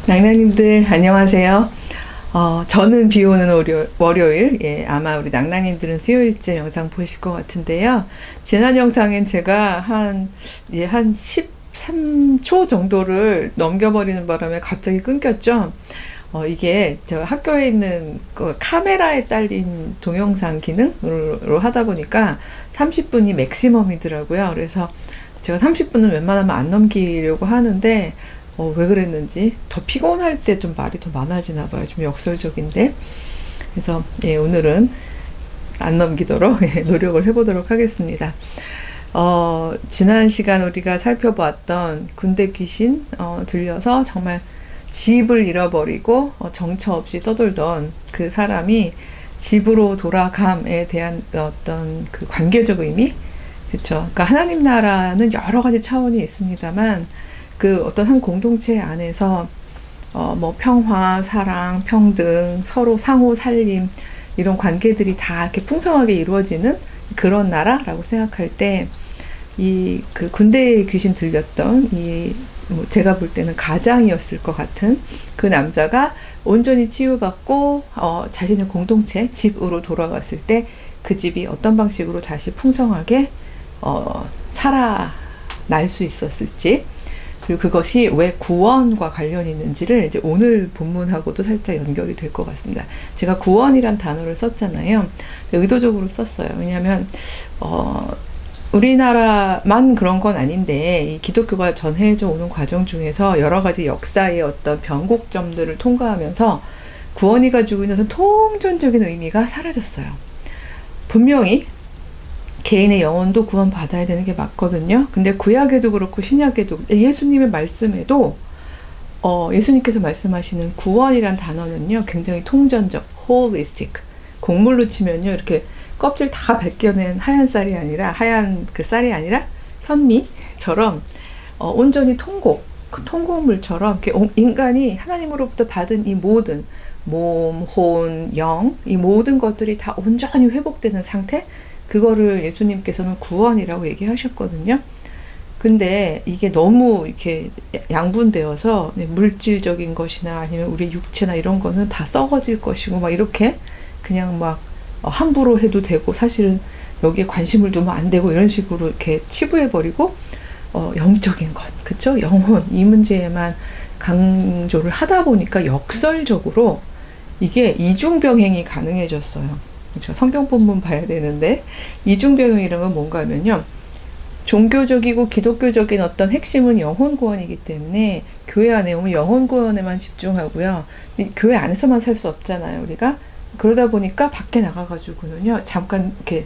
낭낭님들 안녕하세요. 저는 비 오는 월요일, 아마 우리 낭낭님들은 수요일쯤 영상 보실 것 같은데요. 지난 영상엔 제가 한 13초 정도를 넘겨버리는 바람에 갑자기 끊겼죠. 이게 저 학교에 있는 그 카메라에 딸린 동영상 기능으로 하다 보니까 30분이 맥시멈이더라고요. 그래서 제가 30분은 웬만하면 안 넘기려고 하는데 왜 그랬는지 더 피곤할 때 좀 말이 더 많아지나 봐요. 좀 역설적인데. 그래서 오늘은 안 넘기도록 노력을 해보도록 하겠습니다. 지난 시간 우리가 살펴보았던 군대 귀신 들려서 정말 집을 잃어버리고 정처 없이 떠돌던 그 사람이 집으로 돌아감에 대한 어떤 그 관계적 의미, 그렇죠. 그러니까 하나님 나라는 여러 가지 차원이 있습니다만 그 어떤 한 공동체 안에서 뭐 평화, 사랑, 평등, 서로 상호 살림 이런 관계들이 다 이렇게 풍성하게 이루어지는 그런 나라라고 생각할 때 이 그 군대에 귀신 들렸던 뭐 제가 볼 때는 가장이었을 것 같은 그 남자가 온전히 치유받고 자신의 공동체 집으로 돌아갔을 때 그 집이 어떤 방식으로 다시 풍성하게 살아날 수 있었을지, 그리고 그것이 왜 구원과 관련이 있는지를 이제 오늘 본문하고도 살짝 연결이 될 것 같습니다. 제가 구원이란 단어를 썼잖아요. 의도적으로 썼어요. 왜냐하면 우리나라만 그런 건 아닌데 이 기독교가 전해져 오는 과정 중에서 여러 가지 역사의 어떤 변곡점들을 통과하면서 구원이 가지고 있는 통전적인 의미가 사라졌어요. 분명히 개인의 영혼도 구원받아야 되는 게 맞거든요. 근데 구약에도 그렇고 신약에도, 예수님의 말씀에도 예수님께서 말씀하시는 구원이란 단어는요 굉장히 통전적, holistic, 곡물로 치면요 이렇게 껍질 다 벗겨낸 하얀 쌀이 아니라, 하얀 그 쌀이 아니라 현미처럼 온전히 통곡물처럼 이렇게 인간이 하나님으로부터 받은 이 모든 몸, 혼, 영, 이 모든 것들이 다 온전히 회복되는 상태, 그거를 예수님께서는 구원이라고 얘기하셨거든요. 근데 이게 너무 이렇게 양분되어서 물질적인 것이나 아니면 우리 육체나 이런 거는 다 썩어질 것이고 막 이렇게 그냥 막 함부로 해도 되고 사실은 여기에 관심을 두면 안 되고 이런 식으로 이렇게 치부해버리고 영적인 것, 그쵸? 영혼, 이 문제에만 강조를 하다 보니까 역설적으로 이게 이중병행이 가능해졌어요. 제가 성경 본문 봐야 되는데 이중병행이라는 건 뭔가 하면요, 종교적이고 기독교적인 어떤 핵심은 영혼 구원이기 때문에 교회 안에 오면 영혼 구원에만 집중하고요. 교회 안에서만 살 수 없잖아요, 우리가. 그러다 보니까 밖에 나가가지고는요 잠깐 이렇게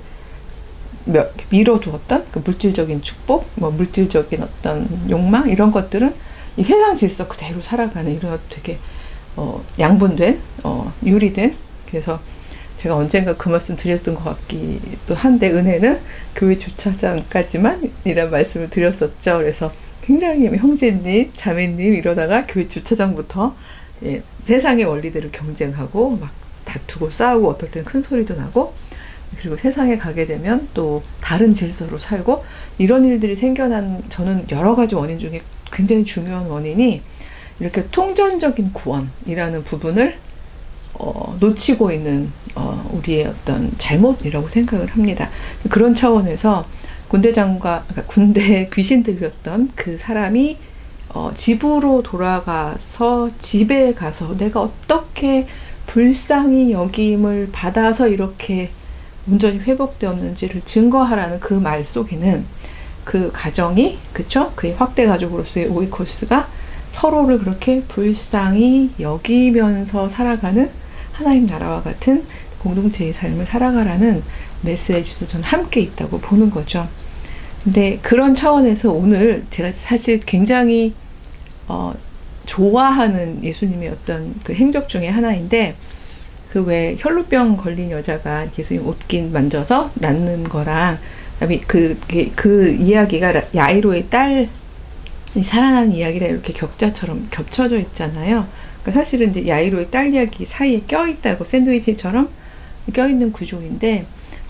밀어두었던 그 물질적인 축복, 뭐 물질적인 어떤 욕망 이런 것들은 이 세상 질서 그대로 살아가는 이런 되게 양분된 유리된, 그래서 제가 언젠가 그 말씀 드렸던 것 같기도 한데, 은혜는 교회 주차장까지만 이란 말씀을 드렸었죠. 그래서 굉장히 형제님, 자매님 이러다가 교회 주차장부터 세상의 원리대로 경쟁하고 막 다투고 싸우고 어떨 때는 큰 소리도 나고, 그리고 세상에 가게 되면 또 다른 질서로 살고, 이런 일들이 생겨난 저는 여러 가지 원인 중에 굉장히 중요한 원인이 이렇게 통전적인 구원이라는 부분을 놓치고 있는 우리의 어떤 잘못이라고 생각을 합니다. 그런 차원에서 군대에 귀신 들렸던 그 사람이 집으로 돌아가서 집에 가서 내가 어떻게 불쌍히 여김을 받아서 이렇게 온전히 회복되었는지를 증거하라는 그 말 속에는 그 가정이, 그쵸? 그의 확대 가족으로서의 오이코스가 서로를 그렇게 불쌍히 여기면서 살아가는 하나님 나라와 같은 공동체의 삶을 살아가라는 메시지도 전 함께 있다고 보는 거죠. 근데 그런 차원에서 오늘 제가 사실 굉장히 좋아하는 예수님의 어떤 그 행적 중에 하나인데, 그 왜 혈루병 걸린 여자가 예수님 옷깃 만져서 낫는 거랑, 그다음에 그 이야기가 야이로의 딸 살아나는 이야기랑 이렇게 격자처럼 겹쳐져 있잖아요. 그러니까 사실은 이제 야이로의 딸 이야기 사이에 껴있다고, 샌드위치처럼 껴있는 구조인데,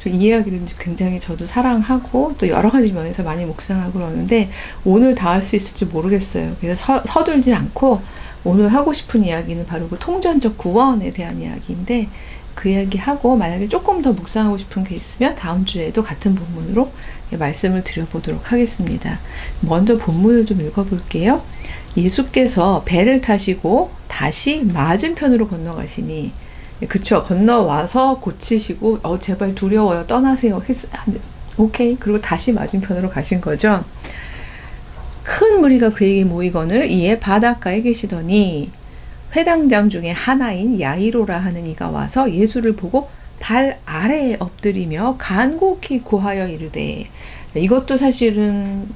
이 이야기를 굉장히 저도 사랑하고 또 여러 가지 면에서 많이 묵상하고 그러는데 오늘 다 할 수 있을지 모르겠어요. 그래서 서둘지 않고 오늘 하고 싶은 이야기는 바로 그 통전적 구원에 대한 이야기인데 그 이야기하고 만약에 조금 더 묵상하고 싶은 게 있으면 다음 주에도 같은 본문으로 말씀을 드려보도록 하겠습니다. 먼저 본문을 좀 읽어볼게요. 예수께서 배를 타시고 다시 맞은편으로 건너가시니 그쵸, 건너와서 고치시고 제발 두려워요, 떠나세요 오케이, 그리고 다시 맞은편으로 가신 거죠. 큰 무리가 그에게 모이거늘 이에 바닷가에 계시더니 회당장 중에 하나인 야이로라 하는 이가 와서 예수를 보고 발 아래에 엎드리며 간곡히 구하여 이르되, 이것도 사실은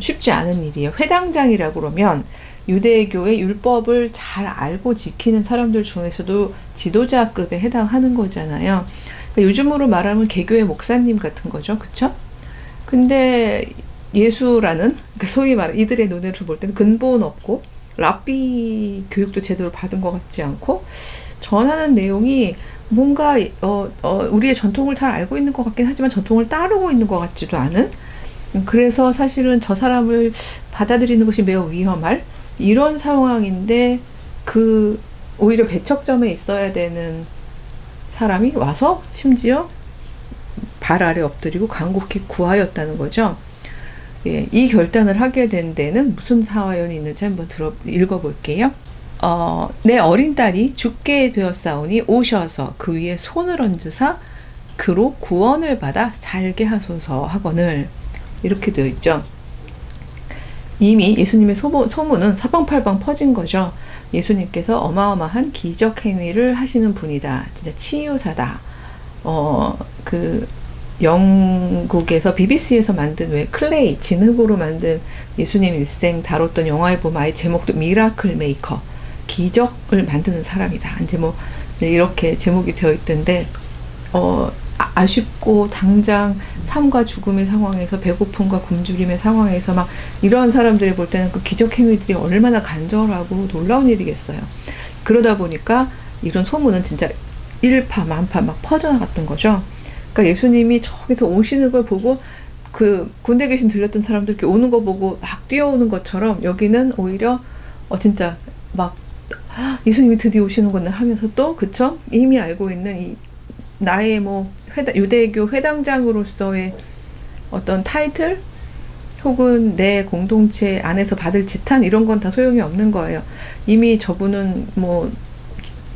쉽지 않은 일이에요. 회당장이라고 그러면 유대교의 율법을 잘 알고 지키는 사람들 중에서도 지도자급에 해당하는 거잖아요. 그러니까 요즘으로 말하면 개교의 목사님 같은 거죠. 그쵸? 근데 예수라는, 그러니까 소위 말해 이들의 눈으로 볼 때는 근본 없고 랍비 교육도 제대로 받은 것 같지 않고 전하는 내용이 뭔가 우리의 전통을 잘 알고 있는 것 같긴 하지만 전통을 따르고 있는 것 같지도 않은, 그래서 사실은 저 사람을 받아들이는 것이 매우 위험할 이런 상황인데 오히려 배척점에 있어야 되는 사람이 와서 심지어 발 아래 엎드리고 간곡히 구하였다는 거죠. 예, 이 결단을 하게 된 데는 무슨 사연이 있는지 한번 읽어볼게요. 내 어린 딸이 죽게 되었사오니 오셔서 그 위에 손을 얹으사 그로 구원을 받아 살게 하소서 하거늘, 이렇게 되어 있죠. 이미 예수님의 소문은 사방팔방 퍼진 거죠. 예수님께서 어마어마한 기적 행위를 하시는 분이다. 진짜 치유사다. 영국에서 BBC에서 만든 왜 클레이, 진흙으로 만든 예수님 일생 다뤘던 영화에 보면 아예 제목도 미라클 메이커, 기적을 만드는 사람이다. 이제 이렇게 제목이 되어 있던데, 아쉽고 당장 삶과 죽음의 상황에서 배고픔과 굶주림의 상황에서 막 이런 사람들이 볼 때는 그 기적 행위들이 얼마나 간절하고 놀라운 일이겠어요. 그러다 보니까 이런 소문은 진짜 일파만파 막 퍼져나갔던 거죠. 그러니까 예수님이 저기서 오시는 걸 보고 그 군대 귀신 들렸던 사람들 이렇게 오는 거 보고 막 뛰어오는 것처럼 여기는 오히려 진짜 막 예수님이 드디어 오시는구나 하면서 또 그쵸? 이미 알고 있는 이 나의 유대교 회당장으로서의 어떤 타이틀 혹은 내 공동체 안에서 받을 지탄 이런 건 다 소용이 없는 거예요. 이미 저분은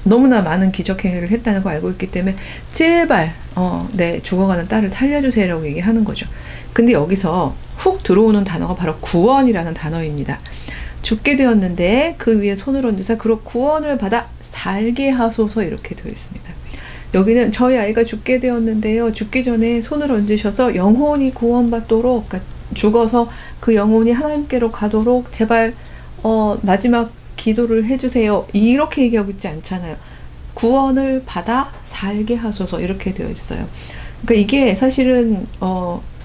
너무나 많은 기적 행위를 했다는 거 알고 있기 때문에 제발 내 죽어가는 딸을 살려주세요라고 얘기하는 거죠. 근데 여기서 훅 들어오는 단어가 바로 구원이라는 단어입니다. 죽게 되었는데 그 위에 손을 얹으사 그로 구원을 받아 살게 하소서, 이렇게 되어 있습니다. 여기는 저희 아이가 죽게 되었는데요, 죽기 전에 손을 얹으셔서 영혼이 구원받도록, 그러니까 죽어서 그 영혼이 하나님께로 가도록 제발 마지막 기도를 해주세요, 이렇게 얘기하고 있지 않잖아요. 구원을 받아 살게 하소서, 이렇게 되어 있어요. 그러니까 이게 사실은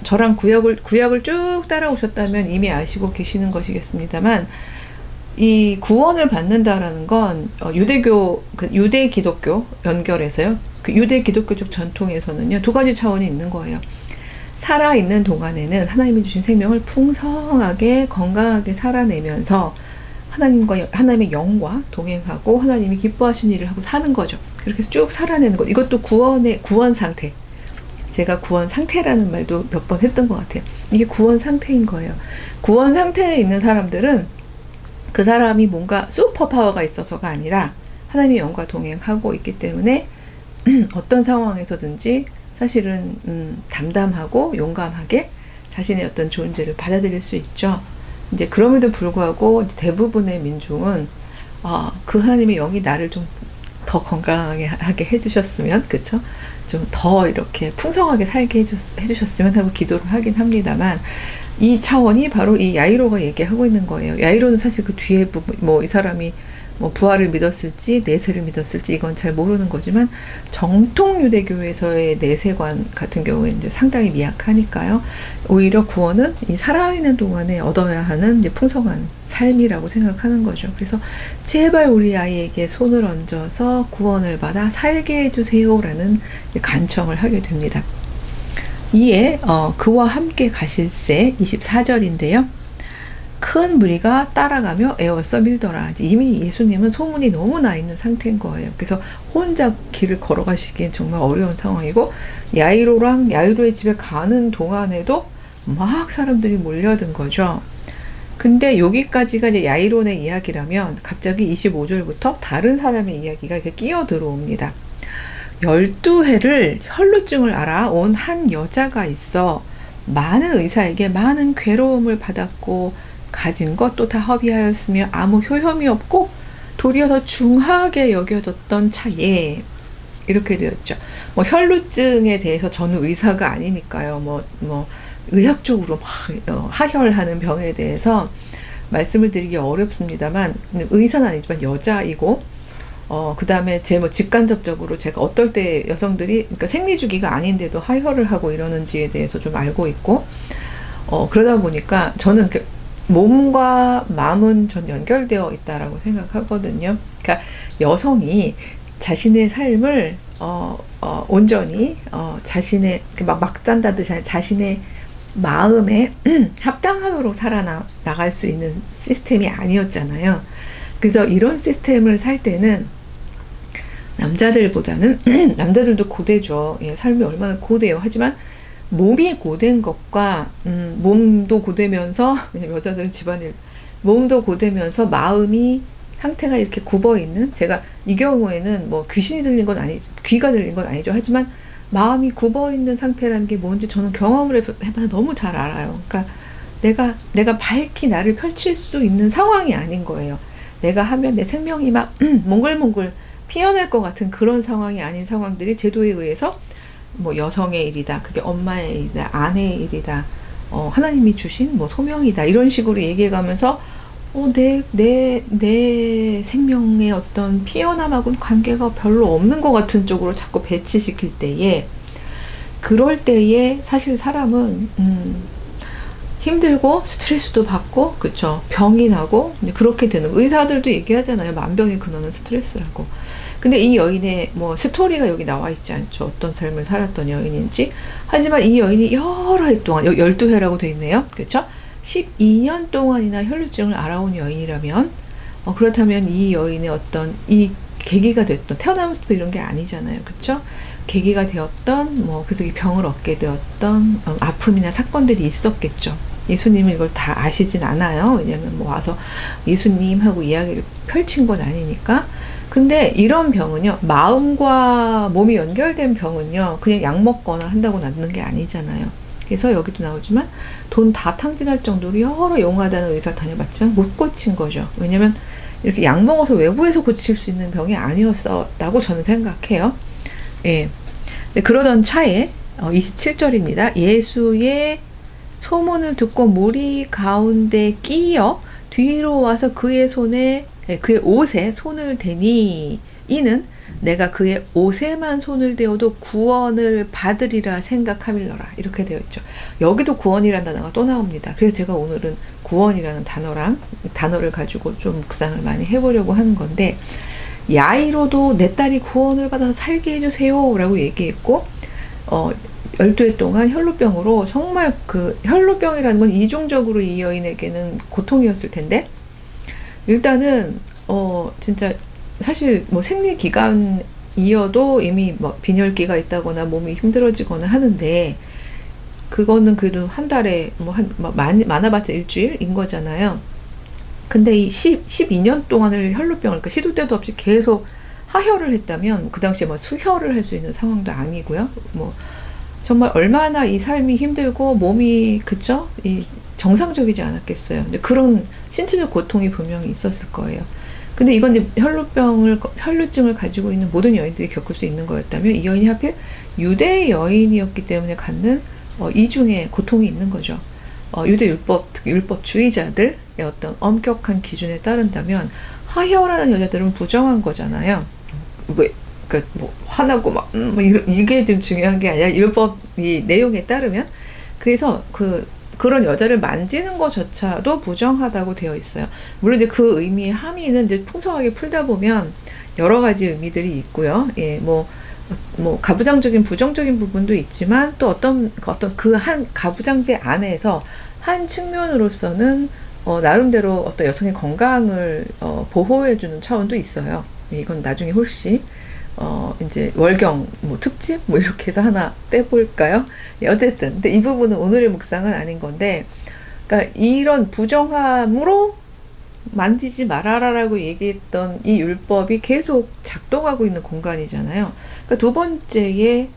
저랑 구약을 쭉 따라오셨다면 이미 아시고 계시는 것이겠습니다만, 이 구원을 받는다라는 건 유대 기독교 연결해서요, 그 유대 기독교적 전통에서는요, 두 가지 차원이 있는 거예요. 살아있는 동안에는 하나님이 주신 생명을 풍성하게 건강하게 살아내면서 하나님의 영과 동행하고 하나님이 기뻐하신 일을 하고 사는 거죠. 그렇게 쭉 살아내는 것, 이것도 구원 상태. 제가 구원 상태라는 말도 몇 번 했던 것 같아요. 이게 구원 상태인 거예요. 구원 상태에 있는 사람들은 그 사람이 뭔가 슈퍼 파워가 있어서가 아니라 하나님의 영과 동행하고 있기 때문에 어떤 상황에서든지 사실은 담담하고 용감하게 자신의 어떤 존재를 받아들일 수 있죠. 이제 그럼에도 불구하고 대부분의 민중은 그 하나님의 영이 나를 좀 더 건강하게 해주셨으면, 그쵸? 좀 더 이렇게 풍성하게 살게 해주셨으면 하고 기도를 하긴 합니다만, 이 차원이 바로 이 야이로가 얘기하고 있는 거예요. 야이로는 사실 그 뒤에 이 사람이 부활을 믿었을지 내세를 믿었을지 이건 잘 모르는 거지만, 정통 유대교에서의 내세관 같은 경우에 이제 상당히 미약하니까요. 오히려 구원은 이 살아있는 동안에 얻어야 하는 이제 풍성한 삶이라고 생각하는 거죠. 그래서 제발 우리 아이에게 손을 얹어서 구원을 받아 살게 해주세요라는 간청을 하게 됩니다. 이에 그와 함께 가실새 24절인데요. 큰 무리가 따라가며 애워서 밀더라. 이미 예수님은 소문이 너무 나 있는 상태인 거예요. 그래서 혼자 길을 걸어가시기엔 정말 어려운 상황이고, 야이로의 집에 가는 동안에도 막 사람들이 몰려든 거죠. 근데 여기까지가 이제 야이론의 이야기라면 갑자기 25절부터 다른 사람의 이야기가 이렇게 끼어 들어옵니다. 12해를 혈루증을 알아온 한 여자가 있어 많은 의사에게 많은 괴로움을 받았고 가진 것도 다 허비하였으며 아무 효험이 없고 도리어 더 중하게 여겨졌던 차에, 이렇게 되었죠. 뭐 혈루증에 대해서 저는 의사가 아니니까요. 뭐 의학적으로 막 하혈하는 병에 대해서 말씀을 드리기 어렵습니다만, 의사는 아니지만 여자이고, 그 다음에 제 뭐 직간접적으로 제가 어떨 때 여성들이, 그러니까 생리주기가 아닌데도 하혈을 하고 이러는지에 대해서 좀 알고 있고, 그러다 보니까 저는 몸과 마음은 전 연결되어 있다라고 생각하거든요. 그러니까 여성이 자신의 삶을 온전히 자신의 막 산다듯이 자신의 마음에 합당하도록 살아나갈 수 있는 시스템이 아니었잖아요. 그래서 이런 시스템을 살 때는 남자들보다는 남자들도 고되죠. 예, 삶이 얼마나 고돼요. 하지만 몸이 고된 것과 몸도 고되면서, 왜냐면 여자들은 집안일, 몸도 고되면서 마음이 상태가 이렇게 굽어 있는, 제가 이 경우에는 뭐 귀신이 들린 건 아니죠, 귀가 들린 건 아니죠. 하지만 마음이 굽어 있는 상태라는 게 뭔지 저는 경험을 해봐서 너무 잘 알아요. 그러니까 내가 밝히 나를 펼칠 수 있는 상황이 아닌 거예요. 내가 하면 내 생명이 막 몽글몽글 피어날 것 같은 그런 상황이 아닌 상황들이 제도에 의해서 뭐 여성의 일이다, 그게 엄마의 일이다, 아내의 일이다, 하나님이 주신 뭐 소명이다, 이런 식으로 얘기해가면서 내 생명의 어떤 피어남하고는 관계가 별로 없는 것 같은 쪽으로 자꾸 배치시킬 때에, 그럴 때에 사실 사람은 힘들고 스트레스도 받고, 그쵸, 병이 나고 그렇게 되는, 의사들도 얘기하잖아요. 만병의 근원은 스트레스라고. 근데 이 여인의 뭐 스토리가 여기 나와 있지 않죠. 어떤 삶을 살았던 여인인지. 하지만 이 여인이 여러 해 동안, 12해라고 돼 있네요. 그쵸? 12년 동안이나 혈루증을 알아온 여인이라면, 그렇다면 이 여인의 어떤 이 계기가 됐던, 태어나면서도 이런 게 아니잖아요. 그쵸? 계기가 되었던, 그래서 이 병을 얻게 되었던 아픔이나 사건들이 있었겠죠. 예수님은 이걸 다 아시진 않아요. 왜냐면 와서 예수님하고 이야기를 펼친 건 아니니까. 근데 이런 병은요, 마음과 몸이 연결된 병은요, 그냥 약 먹거나 한다고 낫는 게 아니잖아요. 그래서 여기도 나오지만 돈 다 탕진할 정도로 여러 용하다는 의사 다녀봤지만 못 고친 거죠. 왜냐면 이렇게 약 먹어서 외부에서 고칠 수 있는 병이 아니었다고 저는 생각해요. 예. 근데 그러던 차에 27절입니다. 예수의 소문을 듣고 무리 가운데 끼어 뒤로 와서 그의 옷에 손을 대니, 이는 내가 그의 옷에만 손을 대어도 구원을 받으리라 생각하밀러라. 이렇게 되어 있죠. 여기도 구원이라는 단어가 또 나옵니다. 그래서 제가 오늘은 구원이라는 단어를 가지고 좀 묵상을 많이 해보려고 하는 건데, 야이로도 내 딸이 구원을 받아서 살게 해주세요 라고 얘기했고, 12해 동안 혈루병으로, 정말 그 혈루병이라는 건 이중적으로 이 여인에게는 고통이었을 텐데, 일단은 진짜 사실 뭐 생리 기간이어도 이미 뭐 빈혈기가 있다거나 몸이 힘들어지거나 하는데, 그거는 그래도 한 달에 많아봤자 일주일인 거잖아요. 근데 이 12년 동안을 혈루병을, 그러니까 시도 때도 없이 계속 하혈을 했다면, 그 당시에 뭐 수혈을 할 수 있는 상황도 아니고요. 정말 얼마나 이 삶이 힘들고 몸이, 그쵸? 이 정상적이지 않았겠어요. 근데 그런 신체적 고통이 분명히 있었을 거예요. 근데 이건 이제 혈루증을 가지고 있는 모든 여인들이 겪을 수 있는 거였다면, 이 여인이 하필 유대 여인이었기 때문에 갖는 이중의 고통이 있는 거죠. 유대 율법주의자들의 어떤 엄격한 기준에 따른다면 하혈하는 여자들은 부정한 거잖아요. 그러니까 화나고 이게 지금 중요한 게 아니라 율법 이 내용에 따르면, 그래서 그런 여자를 만지는 것조차도 부정하다고 되어 있어요. 물론 이제 그 의미의 함의는 이제 풍성하게 풀다 보면 여러 가지 의미들이 있고요. 예, 뭐 가부장적인 부정적인 부분도 있지만 또 어떤 그 한 가부장제 안에서 한 측면으로서는 나름대로 어떤 여성의 건강을 보호해주는 차원도 있어요. 예, 이건 나중에 혹시 이제 월경 뭐 특집 뭐 이렇게 해서 하나 떼볼까요? 예, 어쨌든 근데 이 부분은 오늘의 묵상은 아닌 건데, 그러니까 이런 부정함으로 만지지 말아라라고 얘기했던 이 율법이 계속 작동하고 있는 공간이잖아요. 그러니까 두 번째의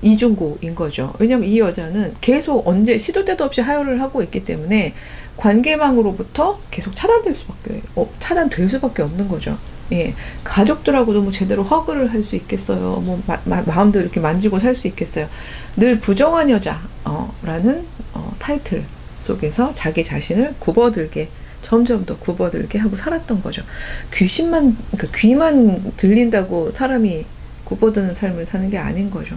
이중고인 거죠. 왜냐하면 이 여자는 계속 언제 시도 때도 없이 하혈을 하고 있기 때문에 관계망으로부터 계속 차단될 수밖에 없는 거죠. 예, 가족들하고도 뭐 제대로 허그를 할 수 있겠어요. 뭐 마음대로 이렇게 만지고 살 수 있겠어요. 늘 부정한 여자라는 타이틀 속에서 자기 자신을 굽어들게, 점점 더 굽어들게 하고 살았던 거죠. 그러니까 귀만 들린다고 사람이 굽어드는 삶을 사는 게 아닌 거죠.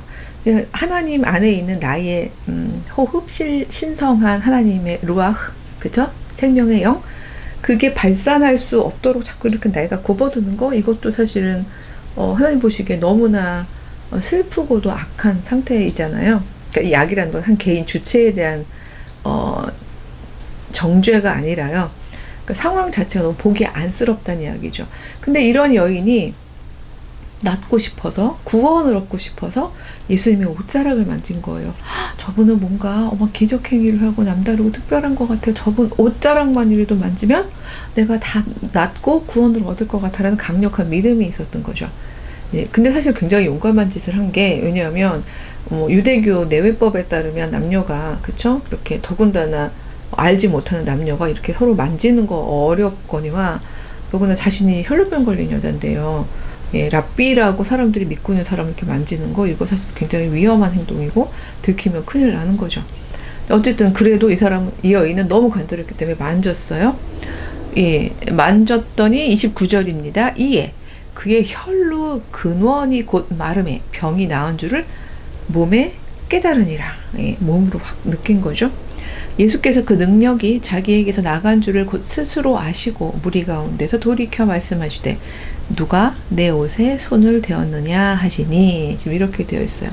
하나님 안에 있는 나의 호흡, 신성한 하나님의 루아흐, 그죠? 생명의 영, 그게 발산할 수 없도록 자꾸 이렇게 내가 굽어드는 거, 이것도 사실은 하나님 보시기에 너무나 슬프고도 악한 상태이잖아요. 그러니까 이 악이라는 건 한 개인 주체에 대한 정죄가 아니라요. 그러니까 상황 자체가 너무 보기 안쓰럽다는 이야기죠. 근데 이런 여인이 낫고 싶어서, 구원을 얻고 싶어서 예수님의 옷자락을 만진 거예요. 저분은 뭔가 기적 행위를 하고 남다르고 특별한 것 같아요. 저분 옷자락만이라도 만지면 내가 다 낫고 구원을 얻을 것 같아라는 강력한 믿음이 있었던 거죠. 예, 근데 사실 굉장히 용감한 짓을 한 게, 왜냐하면 유대교 내외법에 따르면 남녀가, 그쵸? 그렇게 더군다나 알지 못하는 남녀가 이렇게 서로 만지는 거 어렵거니와, 더구나 자신이 혈루병 걸린 여잔데요. 예, 랍비라고 사람들이 믿고 있는 사람을 이렇게 만지는 거, 이거 사실 굉장히 위험한 행동이고 들키면 큰일 나는 거죠. 어쨌든 그래도 이 여인은 너무 간절했기 때문에 만졌어요. 예, 만졌더니 29절입니다. 이에 그의 혈루 근원이 곧 마름에 병이 나은 줄을 몸에 깨달으니라. 예, 몸으로 확 느낀 거죠. 예수께서 그 능력이 자기에게서 나간 줄을 곧 스스로 아시고 무리 가운데서 돌이켜 말씀하시되 누가 내 옷에 손을 대었느냐 하시니, 지금 이렇게 되어 있어요.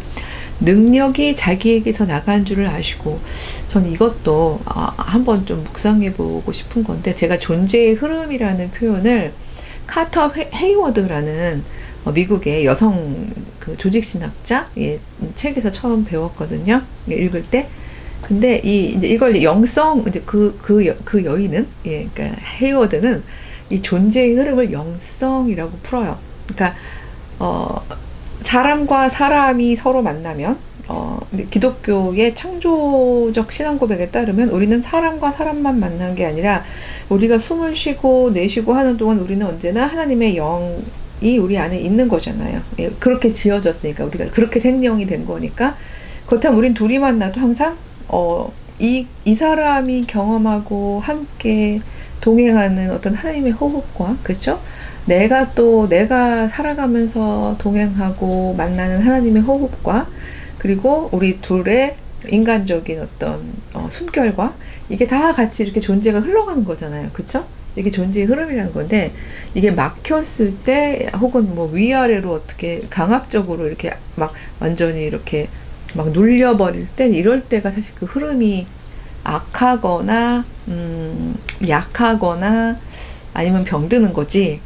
능력이 자기에게서 나간 줄을 아시고, 저는 이것도 한번 좀 묵상해 보고 싶은 건데, 제가 존재의 흐름이라는 표현을 카터 헤이워드라는 미국의 여성 그 조직신학자 책에서 처음 배웠거든요. 읽을 때. 근데 이제 이걸 영성, 이제 그 여인은, 그러니까 헤이워드는 이 존재의 흐름을 영성이라고 풀어요. 그러니까 사람과 사람이 서로 만나면, 기독교의 창조적 신앙 고백에 따르면 우리는 사람과 사람만 만난 게 아니라 우리가 숨을 쉬고 내쉬고 하는 동안 우리는 언제나 하나님의 영이 우리 안에 있는 거잖아요. 예, 그렇게 지어졌으니까, 우리가 그렇게 생명이 된 거니까. 그렇다면 우린 둘이 만나도 항상 이 사람이 경험하고 함께 동행하는 어떤 하나님의 호흡과, 그렇죠? 내가 살아가면서 동행하고 만나는 하나님의 호흡과, 그리고 우리 둘의 인간적인 어떤 숨결과, 이게 다 같이 이렇게 존재가 흘러가는 거잖아요. 그렇죠? 이게 존재의 흐름이라는 건데, 이게 막혔을 때, 혹은 뭐 위아래로 어떻게 강압적으로 이렇게 막 완전히 이렇게 막 눌려버릴 때, 이럴 때가 사실 그 흐름이 악하거나 약하거나 아니면 병드는 거지,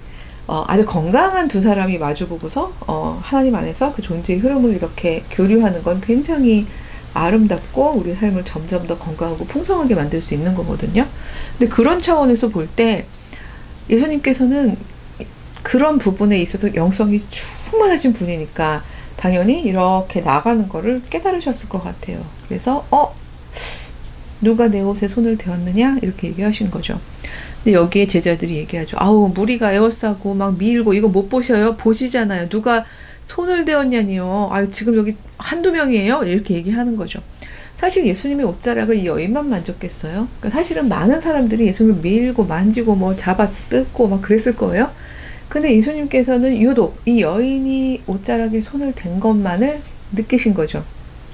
아주 건강한 두 사람이 마주보고서 하나님 안에서 그 존재의 흐름을 이렇게 교류하는 건 굉장히 아름답고 우리 삶을 점점 더 건강하고 풍성하게 만들 수 있는 거거든요. 근데 그런 차원에서 볼 때 예수님께서는 그런 부분에 있어서 영성이 충만하신 분이니까 당연히 이렇게 나가는 거를 깨달으셨을 것 같아요. 그래서 누가 내 옷에 손을 대었느냐? 이렇게 얘기하신 거죠. 근데 여기에 제자들이 얘기하죠. 아우, 무리가 에워싸고 막 밀고, 이거 못 보셔요? 보시잖아요. 누가 손을 대었냐니요. 아유, 지금 여기 한두 명이에요? 이렇게 얘기하는 거죠. 사실 예수님의 옷자락을 이 여인만 만졌겠어요? 그러니까 사실은 많은 사람들이 예수님을 밀고 만지고 뭐 잡아 뜯고 막 그랬을 거예요. 근데 예수님께서는 유독 이 여인이 옷자락에 손을 댄 것만을 느끼신 거죠.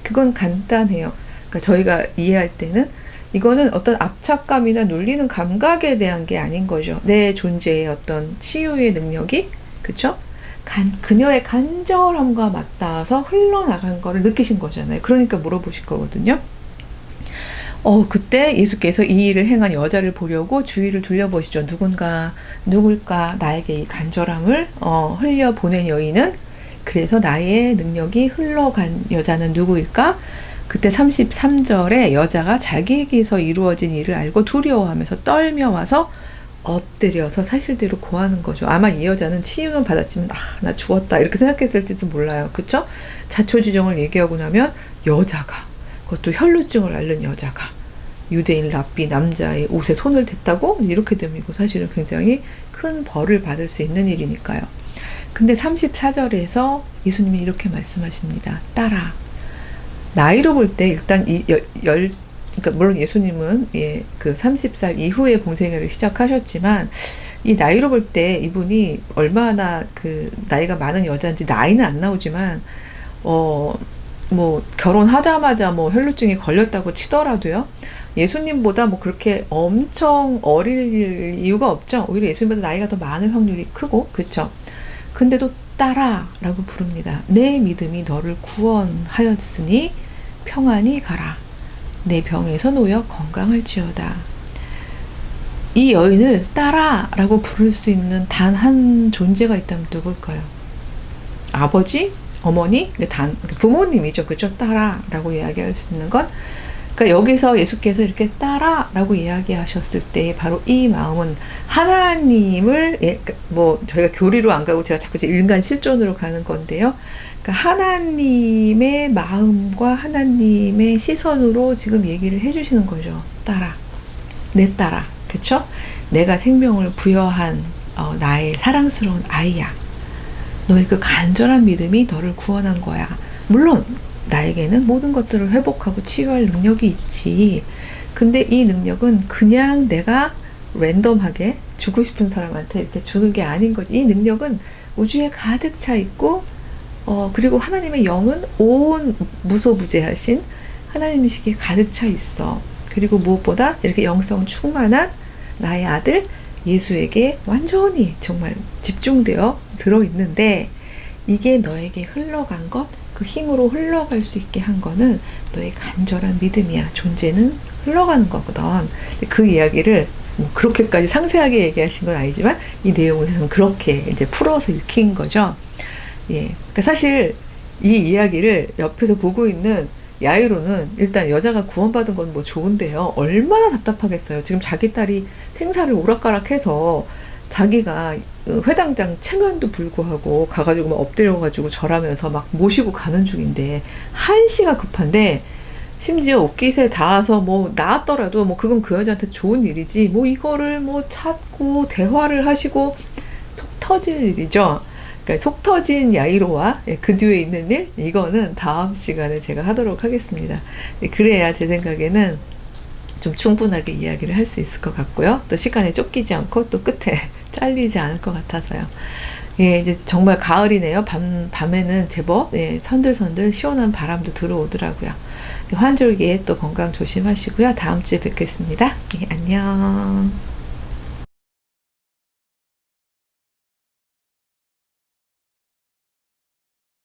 그건 간단해요. 그러니까 저희가 이해할 때는 이거는 어떤 압착감이나 눌리는 감각에 대한 게 아닌 거죠. 내 존재의 어떤 치유의 능력이, 그쵸? 그녀의 간절함과 맞닿아서 흘러나간 거를 느끼신 거잖아요. 그러니까 물어보실 거거든요. 그때 예수께서 이 일을 행한 여자를 보려고 주위를 둘러보시죠. 누굴까 나에게 이 간절함을 흘려보낸 여인은, 그래서 나의 능력이 흘러간 여자는 누구일까? 그때 33절에 여자가 자기에게서 이루어진 일을 알고 두려워하면서 떨며 와서 엎드려서 사실대로 고하는 거죠. 아마 이 여자는 치유는 받았지만 나 죽었다 이렇게 생각했을지도 몰라요. 그쵸? 자초지종을 얘기하고 나면 여자가, 그것도 혈루증을 앓는 여자가 유대인 랍비 남자의 옷에 손을 댔다고? 이렇게 되면 이거 사실은 굉장히 큰 벌을 받을 수 있는 일이니까요. 근데 34절에서 예수님이 이렇게 말씀하십니다. 따라. 나이로 볼 때 일단 그러니까 물론 예수님은 그 30살 이후에 공생애를 시작하셨지만 이 나이로 볼 때 이분이 얼마나 그 나이가 많은 여자인지 나이는 안 나오지만 뭐 결혼하자마자 뭐 혈루증이 걸렸다고 치더라도요. 예수님보다 뭐 그렇게 엄청 어릴 이유가 없죠. 오히려 예수님보다 나이가 더 많을 확률이 크고, 그렇죠. 근데도 따라라고 부릅니다. 내 믿음이 너를 구원하였으니 평안히 가라. 내 병에서 놓여 건강할지어다. 이 여인을 따라라고 부를 수 있는 단 한 존재가 있다면 누굴까요? 아버지? 어머니? 부모님이죠. 그죠? 따라라고 이야기할 수 있는 건, 그러니까 여기서 예수께서 이렇게 따라라고 이야기하셨을 때 바로 이 마음은 하나님을, 뭐 저희가 교리로 안 가고 제가 자꾸 인간 실존으로 가는 건데요. 그러니까 하나님의 마음과 하나님의 시선으로 지금 얘기를 해주시는 거죠. 따라, 내 따라, 그렇죠? 내가 생명을 부여한 나의 사랑스러운 아이야. 너의 그 간절한 믿음이 너를 구원한 거야. 물론 나에게는 모든 것들을 회복하고 치유할 능력이 있지. 근데 이 능력은 그냥 내가 랜덤하게 주고 싶은 사람한테 이렇게 주는 게 아닌 거지. 이 능력은 우주에 가득 차 있고, 그리고 하나님의 영은 온 무소부재하신 하나님이시기에 가득 차 있어. 그리고 무엇보다 이렇게 영성 충만한 나의 아들 예수에게 완전히 정말 집중되어 들어있는데, 이게 너에게 흘러간 것, 그 힘으로 흘러갈 수 있게 한 거는 너의 간절한 믿음이야. 존재는 흘러가는 거거든. 그 이야기를 뭐 그렇게까지 상세하게 얘기하신 건 아니지만 이 내용에서는 그렇게 이제 풀어서 읽힌 거죠. 그러니까 사실 이 이야기를 옆에서 보고 있는 야이로는 일단 여자가 구원받은 건 뭐 좋은데요. 얼마나 답답하겠어요. 지금 자기 딸이 생사를 오락가락해서 자기가 회당장 체면도 불구하고 가가지고 막 엎드려가지고 절하면서 막 모시고 가는 중인데 한시가 급한데, 심지어 옷깃에 닿아서 뭐 나았더라도 뭐 그건 그 여자한테 좋은 일이지 뭐 이거를 뭐 찾고 대화를 하시고 속 터질 일이죠. 그러니까 속 터진 야이로와 그 뒤에 있는 일, 이거는 다음 시간에 제가 하도록 하겠습니다. 그래야 제 생각에는 좀 충분하게 이야기를 할 수 있을 것 같고요. 또 시간에 쫓기지 않고 또 끝에 잘리지 않을 것 같아서요. 이제 정말 가을이네요. 밤에는 제법 선들선들 시원한 바람도 들어오더라고요. 환절기에 또 건강 조심하시고요. 다음 주에 뵙겠습니다. 안녕.